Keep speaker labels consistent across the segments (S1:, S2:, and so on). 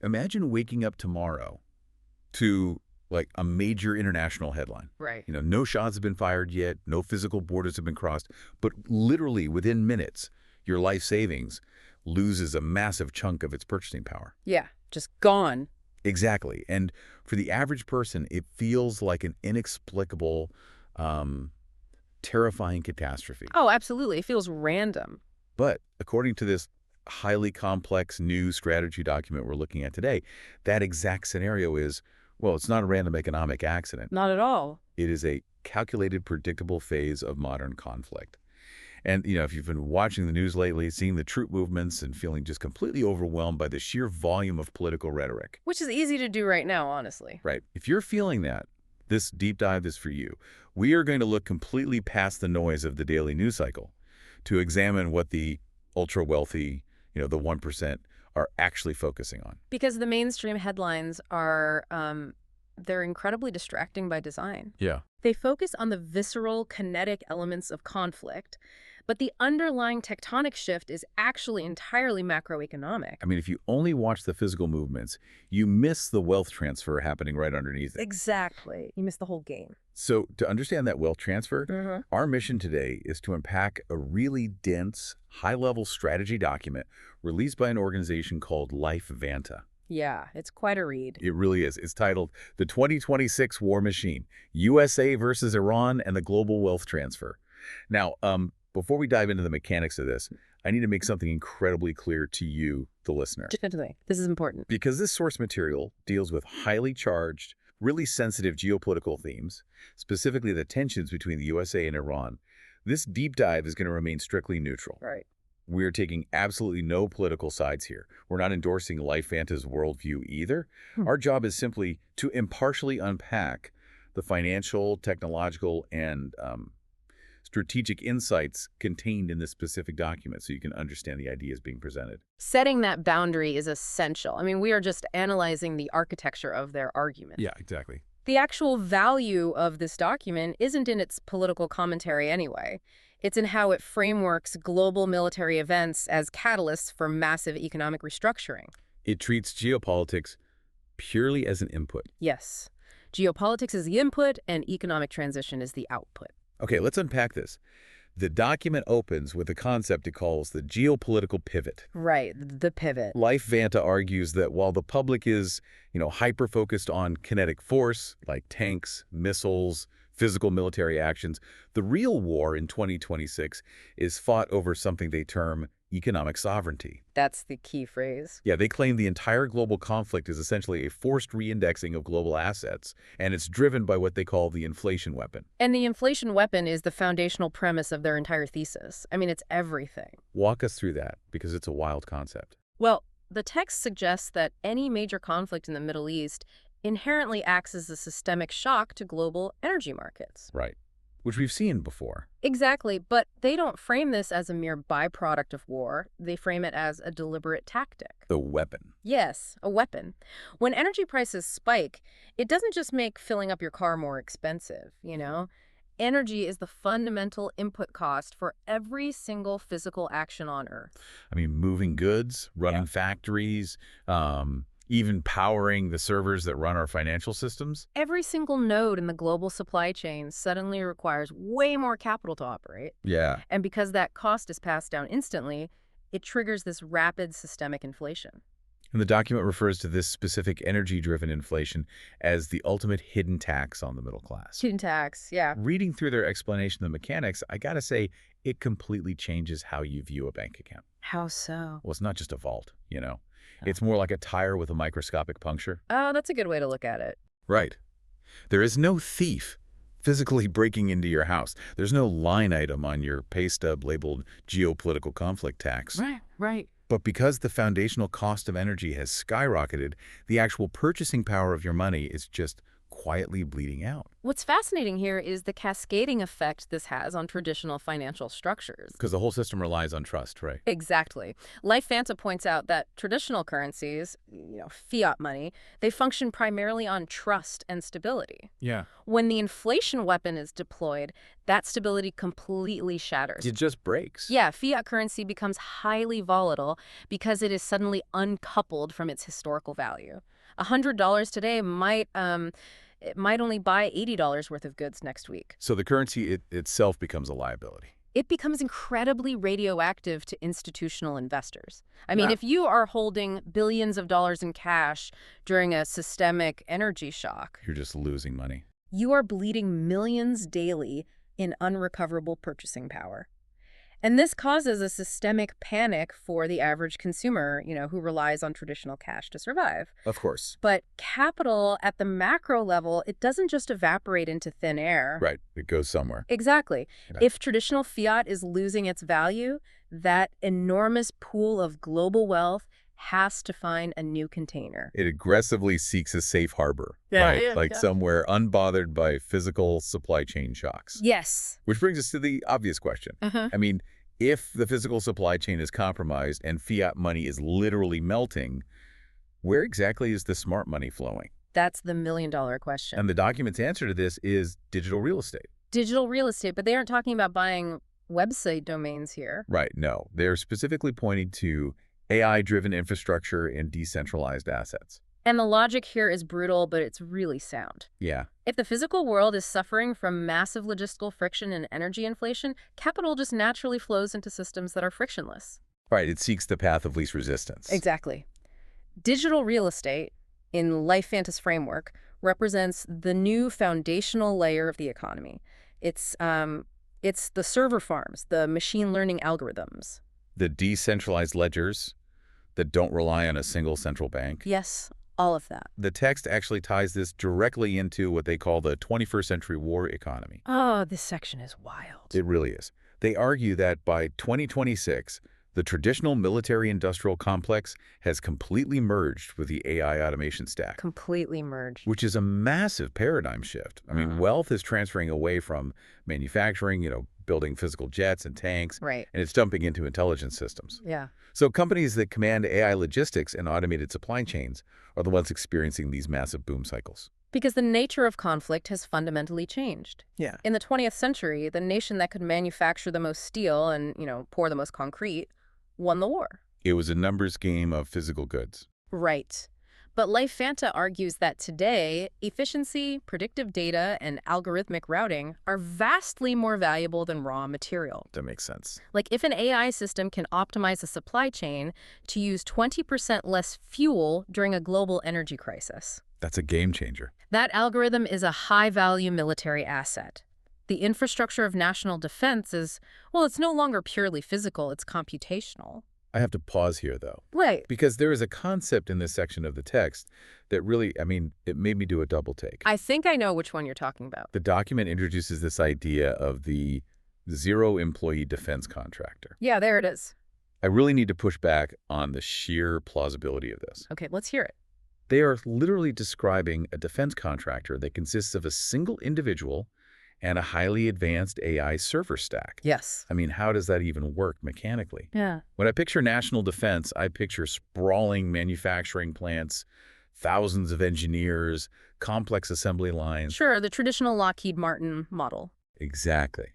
S1: Imagine waking up tomorrow to like a major international headline.
S2: Right.
S1: No shots have been fired yet, no physical borders have been crossed, but literally within minutes, your life savings loses a massive chunk of its purchasing power.
S2: Yeah, just gone.
S1: Exactly. And for the average person, it feels like an inexplicable, terrifying catastrophe.
S2: Oh, absolutely. It feels random.
S1: But according to this highly complex new strategy document we're looking at today, that exact scenario is, well, it's not a random economic accident.
S2: Not at all.
S1: It is a calculated, predictable phase of modern conflict. And, if you've been watching the news lately, seeing the troop movements and feeling just completely overwhelmed by the sheer volume of political rhetoric.
S2: Which is easy to do right now, honestly.
S1: Right. If you're feeling that, this deep dive is for you. We are going to look completely past the noise of the daily news cycle to examine what the ultra-wealthy, the 1%, are actually focusing on.
S2: Because the mainstream headlines are, they're incredibly distracting by design.
S1: Yeah.
S2: They focus on the visceral, kinetic elements of conflict, but the underlying tectonic shift is actually entirely macroeconomic.
S1: I mean, if you only watch the physical movements, you miss the wealth transfer happening right underneath it.
S2: Exactly. You miss the whole game.
S1: So to understand that wealth transfer, our mission today is to unpack a really dense, high-level strategy document released by an organization called LifeVanta.
S2: Yeah, it's quite a read.
S1: It really is. It's titled The 2026 War Machine, USA versus Iran and the Global Wealth Transfer. Now, before we dive into the mechanics of this, I need to make something incredibly clear to you, the listener.
S2: Definitely. This is important.
S1: Because this source material deals with highly charged, really sensitive geopolitical themes, specifically the tensions between the USA and Iran, this deep dive is going to remain strictly neutral.
S2: Right.
S1: We're taking absolutely no political sides here. We're not endorsing LifeVanta's worldview either. Our job is simply to impartially unpack the financial, technological, and strategic insights contained in this specific document so you can understand the ideas being presented.
S2: Setting that boundary is essential. I mean, we are just analyzing the architecture of their argument.
S1: Yeah, exactly.
S2: The actual value of this document isn't in its political commentary anyway. It's in how it frameworks global military events as catalysts for massive economic restructuring.
S1: It treats geopolitics purely as an input.
S2: Yes. Geopolitics is the input and economic transition is the output.
S1: Okay, let's unpack this. The document opens with a concept it calls the geopolitical pivot.
S2: Right, the pivot.
S1: LifeVanta argues that while the public is, hyper-focused on kinetic force, like tanks, missiles, physical military actions, the real war in 2026 is fought over something they term economic sovereignty.
S2: That's the key phrase.
S1: Yeah, they claim the entire global conflict is essentially a forced reindexing of global assets, and it's driven by what they call the inflation weapon.
S2: And the inflation weapon is the foundational premise of their entire thesis. I mean, it's everything.
S1: Walk us through that, because it's a wild concept.
S2: Well, the text suggests that any major conflict in the Middle East inherently acts as a systemic shock to global energy markets.
S1: Right. Which we've seen before.
S2: Exactly, but they don't frame this as a mere byproduct of war. They frame it as a deliberate tactic.
S1: The weapon.
S2: Yes, a weapon. When energy prices spike, it doesn't just make filling up your car more expensive, Energy is the fundamental input cost for every single physical action on Earth.
S1: I mean, moving goods, running factories, even powering the servers that run our financial systems.
S2: Every single node in the global supply chain suddenly requires way more capital to operate.
S1: Yeah.
S2: And because that cost is passed down instantly, it triggers this rapid systemic inflation.
S1: And the document refers to this specific energy-driven inflation as the ultimate hidden tax on the middle class.
S2: Hidden tax, yeah.
S1: Reading through their explanation of the mechanics, I gotta say, it completely changes how you view a bank account.
S2: How so?
S1: Well, it's not just a vault, It's more like a tire with a microscopic puncture.
S2: Oh, that's a good way to look at it.
S1: Right. There is no thief physically breaking into your house. There's no line item on your pay stub labeled geopolitical conflict tax.
S2: Right.
S1: But because the foundational cost of energy has skyrocketed, the actual purchasing power of your money is just quietly bleeding out.
S2: What's fascinating here is the cascading effect this has on traditional financial structures.
S1: Because the whole system relies on trust, right?
S2: Exactly. LifeVanta points out that traditional currencies, fiat money, they function primarily on trust and stability.
S1: Yeah.
S2: When the inflation weapon is deployed, that stability completely shatters.
S1: It just breaks.
S2: Yeah, fiat currency becomes highly volatile because it is suddenly uncoupled from its historical value. $100 today it might only buy $80 worth of goods next week.
S1: So the currency itself becomes a liability.
S2: It becomes incredibly radioactive to institutional investors. I mean,
S1: Yeah.
S2: if you are holding billions of dollars in cash during a systemic energy shock,
S1: You're just losing money.
S2: you are bleeding millions daily in unrecoverable purchasing power. And this causes a systemic panic for the average consumer, who relies on traditional cash to survive.
S1: Of course.
S2: But capital at the macro level, it doesn't just evaporate into thin air.
S1: Right. It goes somewhere.
S2: Exactly.
S1: Yeah.
S2: If traditional fiat is losing its value, that enormous pool of global wealth has to find a new container.
S1: It aggressively seeks a safe harbor,
S2: Yeah,
S1: right?
S2: yeah,
S1: Like
S2: yeah.
S1: somewhere unbothered by physical supply chain shocks.
S2: Yes.
S1: Which brings us to the obvious question.
S2: Uh-huh.
S1: I mean, if the physical supply chain is compromised and fiat money is literally melting, where exactly is the smart money flowing?
S2: That's the million-dollar question.
S1: And the document's answer to this is digital real estate.
S2: Digital real estate, but they aren't talking about buying website domains here.
S1: Right, no. They're specifically pointing to AI-driven infrastructure and decentralized assets.
S2: And the logic here is brutal, but it's really sound.
S1: Yeah.
S2: If the physical world is suffering from massive logistical friction and energy inflation, capital just naturally flows into systems that are frictionless.
S1: Right, it seeks the path of least resistance.
S2: Exactly. Digital real estate, in LifeVanta's framework, represents the new foundational layer of the economy. It's the server farms, the machine learning algorithms.
S1: The decentralized ledgers that don't rely on a single central bank.
S2: Yes, all of that.
S1: The text actually ties this directly into what they call the 21st century war economy.
S2: Oh, this section is wild.
S1: It really is. They argue that by 2026, the traditional military-industrial complex has completely merged with the AI automation stack,
S2: Completely merged.
S1: which is a massive paradigm shift. I mean, wealth is transferring away from manufacturing, building physical jets and tanks,
S2: Right.
S1: and it's dumping into intelligence systems.
S2: Yeah.
S1: So companies that command AI logistics and automated supply chains are the ones experiencing these massive boom cycles.
S2: Because the nature of conflict has fundamentally changed.
S1: Yeah.
S2: In the 20th century, the nation that could manufacture the most steel and, pour the most concrete won the war.
S1: It was a numbers game of physical goods.
S2: Right. But LifeVanta argues that today, efficiency, predictive data, and algorithmic routing are vastly more valuable than raw material.
S1: That makes sense.
S2: Like if an AI system can optimize a supply chain to use 20% less fuel during a global energy crisis,
S1: That's a game changer.
S2: that algorithm is a high-value military asset. The infrastructure of national defense is, it's no longer purely physical, it's computational.
S1: I have to pause here, though,
S2: Right.
S1: because there is a concept in this section of the text that really, it made me do a double take.
S2: I think I know which one you're talking about.
S1: The document introduces this idea of the zero-employee defense contractor.
S2: Yeah, there it is.
S1: I really need to push back on the sheer plausibility of this.
S2: Okay, let's hear it.
S1: They are literally describing a defense contractor that consists of a single individual and a highly advanced AI server stack.
S2: Yes.
S1: I mean, how does that even work mechanically?
S2: Yeah.
S1: When I picture national defense, I picture sprawling manufacturing plants, thousands of engineers, complex assembly lines.
S2: Sure, the traditional Lockheed Martin model.
S1: Exactly.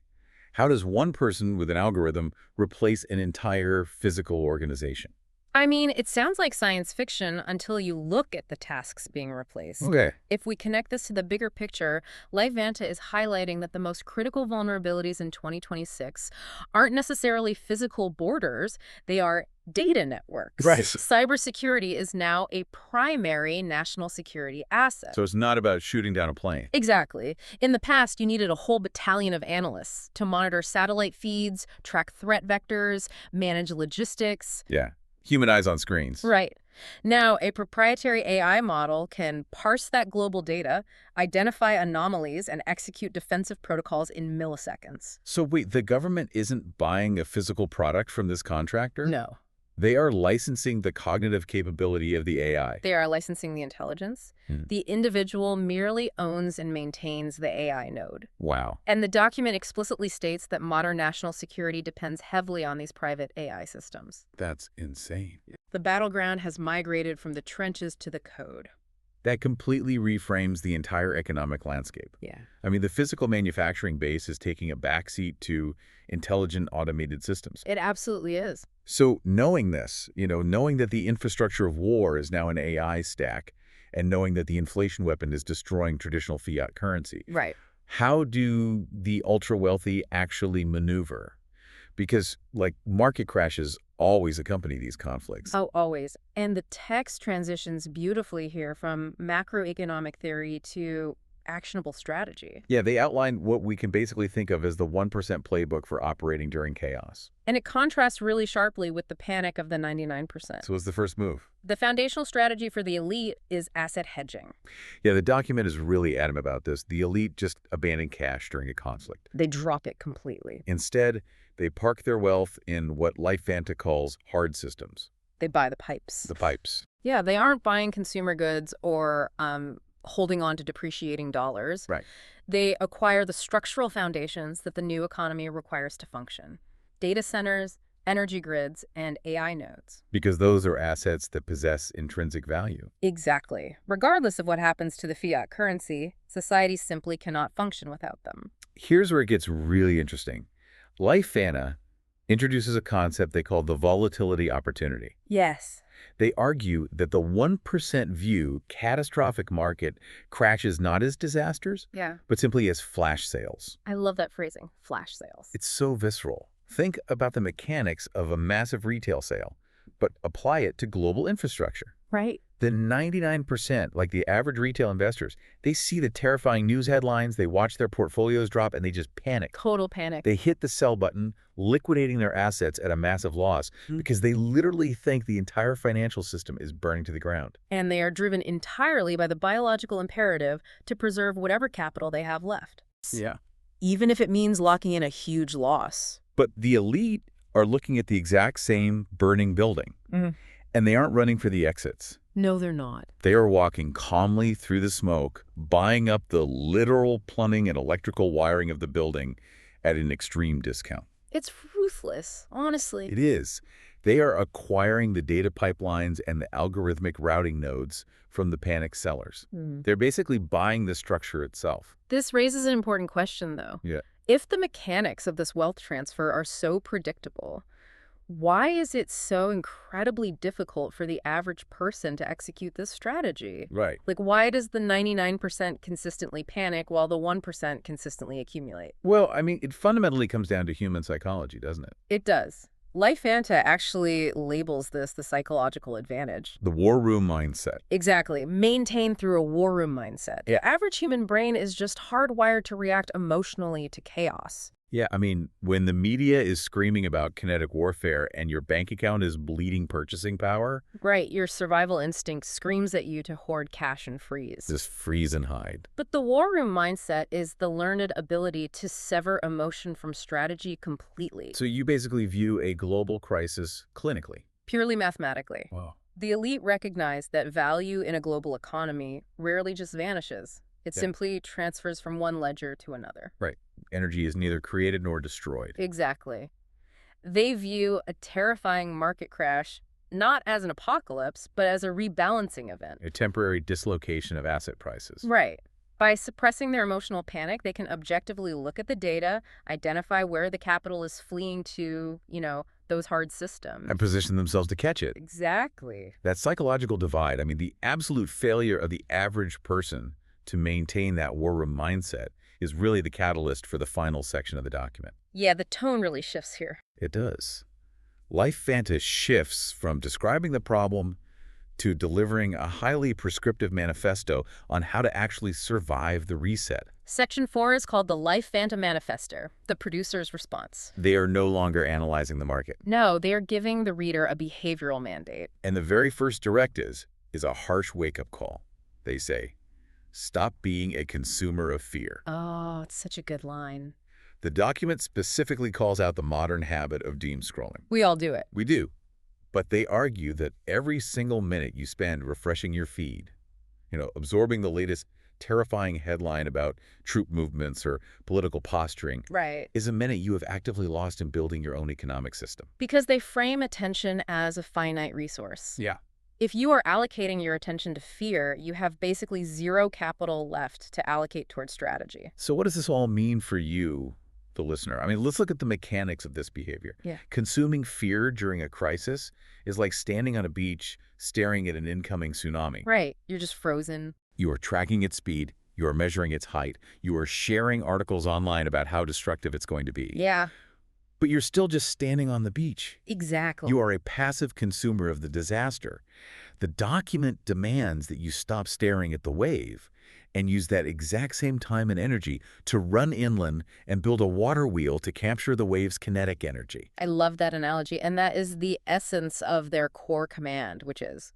S1: How does one person with an algorithm replace an entire physical organization?
S2: I mean, it sounds like science fiction until you look at the tasks being replaced.
S1: Okay.
S2: If we connect this to the bigger picture, LifeVanta is highlighting that the most critical vulnerabilities in 2026 aren't necessarily physical borders, they are data networks.
S1: Right.
S2: Cybersecurity is now a primary national security asset.
S1: So it's not about shooting down a plane.
S2: Exactly. In the past, you needed a whole battalion of analysts to monitor satellite feeds, track threat vectors, manage logistics.
S1: Yeah. Human eyes on screens.
S2: Right. Now, a proprietary AI model can parse that global data, identify anomalies, and execute defensive protocols in milliseconds.
S1: So wait, the government isn't buying a physical product from this contractor?
S2: No.
S1: They are licensing the cognitive capability of the AI.
S2: They are licensing the intelligence.
S1: Hmm.
S2: The individual merely owns and maintains the AI node.
S1: Wow.
S2: And the document explicitly states that modern national security depends heavily on these private AI systems.
S1: That's insane.
S2: The battleground has migrated from the trenches to the code.
S1: That completely reframes the entire economic landscape.
S2: Yeah.
S1: I mean, the physical manufacturing base is taking a backseat to intelligent automated systems.
S2: It absolutely is.
S1: So knowing this, knowing that the infrastructure of war is now an AI stack, and knowing that the inflation weapon is destroying traditional fiat currency,
S2: Right.
S1: how do the ultra-wealthy actually maneuver? Because, market crashes always accompany these conflicts.
S2: Oh, always. And the text transitions beautifully here from macroeconomic theory to actionable strategy.
S1: Yeah, they outline what we can basically think of as the 1% playbook for operating during chaos.
S2: And it contrasts really sharply with the panic of the 99%.
S1: So what's the first move?
S2: The foundational strategy for the elite is asset hedging.
S1: Yeah, the document is really adamant about this. The elite just abandon cash during a conflict.
S2: They drop it completely.
S1: Instead, they park their wealth in what LifeVanta calls hard systems.
S2: They buy the pipes.
S1: The pipes.
S2: Yeah, they aren't buying consumer goods or holding on to depreciating dollars.
S1: Right.
S2: They acquire the structural foundations that the new economy requires to function. Data centers, energy grids, and AI nodes.
S1: Because those are assets that possess intrinsic value.
S2: Exactly. Regardless of what happens to the fiat currency, society simply cannot function without them.
S1: Here's where it gets really interesting. LifeVanta introduces a concept they call the volatility opportunity.
S2: Yes.
S1: They argue that the 1% view catastrophic market crashes not as disasters,
S2: Yeah.
S1: but simply as flash sales.
S2: I love that phrasing, flash sales.
S1: It's so visceral. Think about the mechanics of a massive retail sale, but apply it to global infrastructure.
S2: Right.
S1: The 99%, like the average retail investors, they see the terrifying news headlines, they watch their portfolios drop, and they just panic.
S2: Total panic.
S1: They hit the sell button, liquidating their assets at a massive loss because they literally think the entire financial system is burning to the ground.
S2: And they are driven entirely by the biological imperative to preserve whatever capital they have left.
S1: Yeah.
S2: Even if it means locking in a huge loss.
S1: But the elite are looking at the exact same burning building, and they aren't running for the exits.
S2: No, they're not.
S1: They are walking calmly through the smoke, buying up the literal plumbing and electrical wiring of the building at an extreme discount.
S2: It's ruthless, honestly.
S1: It is. They are acquiring the data pipelines and the algorithmic routing nodes from the panicked sellers. They're basically buying the structure itself.
S2: This raises an important question, though.
S1: Yeah.
S2: If the mechanics of this wealth transfer are so predictable, why is it so incredibly difficult for the average person to execute this strategy?
S1: Right.
S2: Why does the 99% consistently panic while the 1% consistently accumulate?
S1: Well, I mean, it fundamentally comes down to human psychology, doesn't it?
S2: It does. LifeVanta actually labels this the psychological advantage.
S1: The war room mindset.
S2: Exactly. Maintained through a war room mindset.
S1: Yeah.
S2: The average human brain is just hardwired to react emotionally to chaos.
S1: Yeah, I mean, when the media is screaming about kinetic warfare and your bank account is bleeding purchasing power,
S2: Right, your survival instinct screams at you to hoard cash and freeze.
S1: just freeze and hide.
S2: But the war room mindset is the learned ability to sever emotion from strategy completely,
S1: So you basically view a global crisis clinically.
S2: purely mathematically.
S1: Wow.
S2: The elite recognize that value in a global economy rarely just vanishes. It
S1: Yeah.
S2: simply transfers from one ledger to another.
S1: Right. Energy is neither created nor destroyed.
S2: Exactly. They view a terrifying market crash not as an apocalypse, but as a rebalancing event.
S1: A temporary dislocation of asset prices.
S2: Right. By suppressing their emotional panic, they can objectively look at the data, identify where the capital is fleeing to, those hard systems.
S1: And position themselves to catch it.
S2: Exactly.
S1: That psychological divide, I mean, the absolute failure of the average person to maintain that war room mindset is really the catalyst for the final section of the document.
S2: Yeah, the tone really shifts here.
S1: It does. LifeVanta shifts from describing the problem to delivering a highly prescriptive manifesto on how to actually survive the reset.
S2: Section 4 is called the LifeVanta Manifesto, the producer's response.
S1: They are no longer analyzing the market.
S2: No, they are giving the reader a behavioral mandate.
S1: And the very first directive is a harsh wake-up call. They say, stop being a consumer of fear.
S2: Oh, it's such a good line.
S1: The document specifically calls out the modern habit of doom scrolling.
S2: We all do it.
S1: We do. But they argue that every single minute you spend refreshing your feed, absorbing the latest terrifying headline about troop movements or political posturing,
S2: Right.
S1: is a minute you have actively lost in building your own economic system.
S2: Because they frame attention as a finite resource.
S1: Yeah.
S2: If you are allocating your attention to fear, you have basically zero capital left to allocate towards strategy.
S1: So what does this all mean for you, the listener? I mean, let's look at the mechanics of this behavior.
S2: Yeah.
S1: Consuming fear during a crisis is like standing on a beach staring at an incoming tsunami.
S2: Right. You're just frozen.
S1: You are tracking its speed. You are measuring its height. You are sharing articles online about how destructive it's going to be.
S2: Yeah,
S1: But you're still just standing on the beach.
S2: exactly.
S1: You are a passive consumer of the disaster. The document demands that you stop staring at the wave and use that exact same time and energy to run inland and build a water wheel to capture the wave's kinetic energy.
S2: I love that analogy. And that is the essence of their core command, which is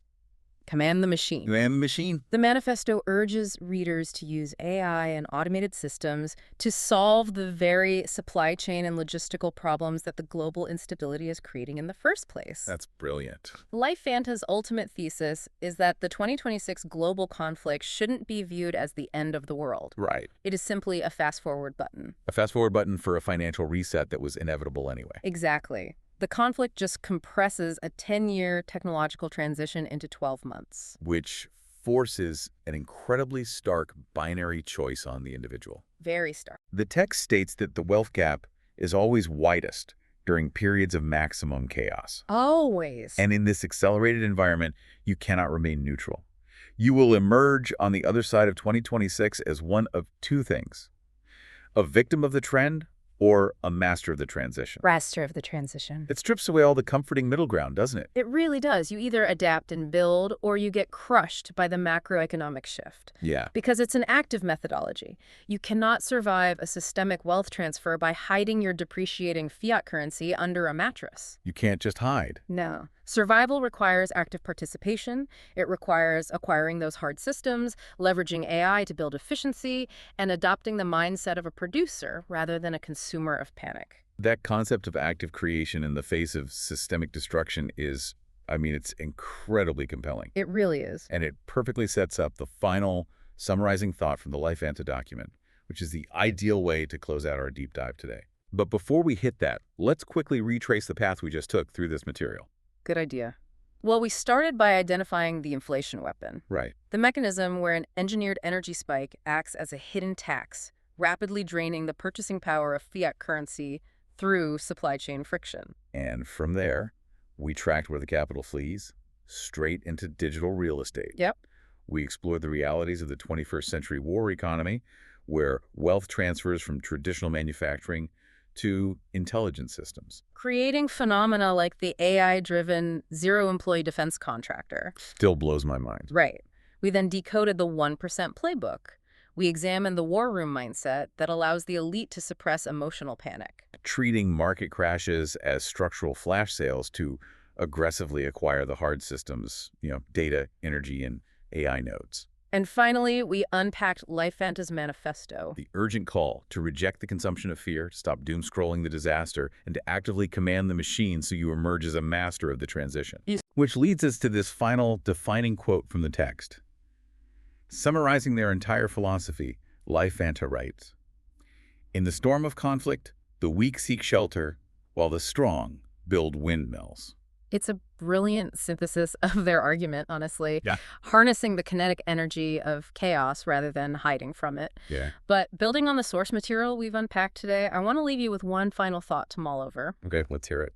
S2: command the machine.
S1: Command the machine.
S2: The manifesto urges readers to use AI and automated systems to solve the very supply chain and logistical problems that the global instability is creating in the first place.
S1: That's brilliant.
S2: LifeVanta's ultimate thesis is that the 2026 global conflict shouldn't be viewed as the end of the world.
S1: Right.
S2: It is simply a fast-forward button.
S1: A fast-forward button for a financial reset that was inevitable anyway.
S2: Exactly. The conflict just compresses a 10-year technological transition into 12 months.
S1: Which forces an incredibly stark binary choice on the individual.
S2: Very stark.
S1: The text states that the wealth gap is always widest during periods of maximum chaos.
S2: Always.
S1: And in this accelerated environment, you cannot remain neutral. You will emerge on the other side of 2026 as one of two things: a victim of the trend or a master of the transition.
S2: Master of the transition.
S1: It strips away all the comforting middle ground, doesn't it?
S2: It really does. You either adapt and build, or you get crushed by the macroeconomic shift.
S1: Yeah.
S2: Because it's an active methodology. You cannot survive a systemic wealth transfer by hiding your depreciating fiat currency under a mattress.
S1: You can't just hide.
S2: No. Survival requires active participation. It requires acquiring those hard systems, leveraging AI to build efficiency, and adopting the mindset of a producer rather than a consumer of panic.
S1: That concept of active creation in the face of systemic destruction is, it's incredibly compelling.
S2: It really is.
S1: And it perfectly sets up the final summarizing thought from the LifeVanta document, which is the ideal way to close out our deep dive today. But before we hit that, let's quickly retrace the path we just took through this material.
S2: Good idea. Well, we started by identifying the inflation weapon.
S1: Right.
S2: The mechanism where an engineered energy spike acts as a hidden tax, rapidly draining the purchasing power of fiat currency through supply chain friction.
S1: And from there, we tracked where the capital flees, straight into digital real estate.
S2: Yep.
S1: We explored the realities of the 21st century war economy, where wealth transfers from traditional manufacturing to intelligence systems.
S2: Creating phenomena like the AI-driven zero-employee defense contractor.
S1: Still blows my mind.
S2: Right. We then decoded the 1% playbook. We examined the war room mindset that allows the elite to suppress emotional panic.
S1: Treating market crashes as structural flash sales to aggressively acquire the hard systems, data, energy, and AI nodes.
S2: And finally, we unpacked LifeVanta's manifesto.
S1: The urgent call to reject the consumption of fear, to stop doom-scrolling the disaster, and to actively command the machine so you emerge as a master of the transition. Which leads us to this final defining quote from the text. Summarizing their entire philosophy, LifeVanta writes, "In the storm of conflict, the weak seek shelter, while the strong build windmills."
S2: It's a brilliant synthesis of their argument, honestly.
S1: Yeah.
S2: Harnessing the kinetic energy of chaos rather than hiding from it.
S1: Yeah.
S2: But building on the source material we've unpacked today, I want to leave you with one final thought to mull over.
S1: Okay, let's hear it.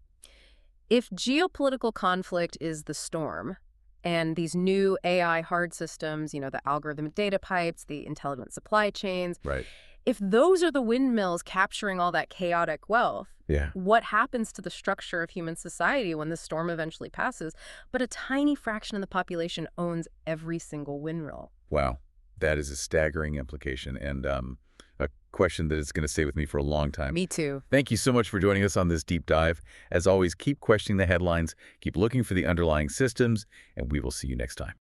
S2: If geopolitical conflict is the storm, and these new AI hard systems, the algorithmic data pipes, the intelligent supply chains,
S1: Right.
S2: if those are the windmills capturing all that chaotic wealth,
S1: Yeah.
S2: what happens to the structure of human society when the storm eventually passes? But a tiny fraction of the population owns every single windmill.
S1: Wow. That is a staggering implication and a question that is going to stay with me for a long time.
S2: Me too.
S1: Thank you so much for joining us on this deep dive. As always, keep questioning the headlines, keep looking for the underlying systems, and we will see you next time.